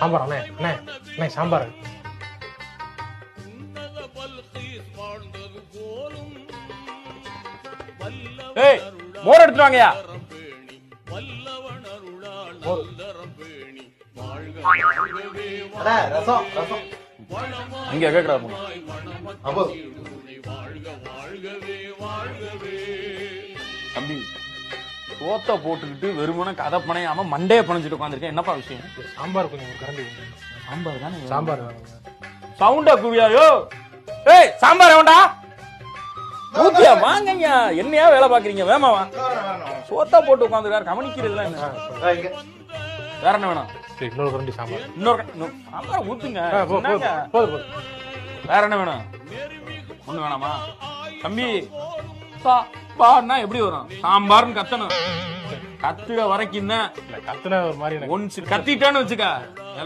சாம்பார் அண்ணே அண்ணே அண்ணே சாம்பார். ஏய் மோர் எடுத்துட்டு வாங்கயா. ரசம் ரசம் இங்க கேக்குறாரு தம்பி. சோத்த போட்டுக்கிட்டு வெறுமன கதை பணையாம மண்டைய பணைஞ்சிட்டு உட்காந்துருக்கேன். என்னப்பா விஷயம்? சாம்பார் கொஞ்சம் ஒரு கரண்டி. சாம்பார் தானே. சாம்பார் சவுண்டா குவியாயோ. ஏய் சாம்பார் வேண்டா ஊத்தியா வாங்கய்யா. என்னையா வேலை பாக்குறீங்க? வேமா வா. சோத்தா போட்டு உட்காந்துருக்காரு, கவனிக்கிறதுலாம் என்ன? வேற என்ன வேணும்? இன்னொரு கரண்டி சாம்பார். இன்னொரு சாம்பார் ஊத்துங்க. போதும். வேற என்ன வேணும்? ஒண்ணு வேணாமா தம்பி? சாம்பார்னா எப்படி வரும்? சாம்பார்னு கத்தணும். கத்துற வரைக்கும் தான். கத்துனா ஒரு மாதிரி ஒன்ஸ் கத்திட்டான்னு வச்சுக்க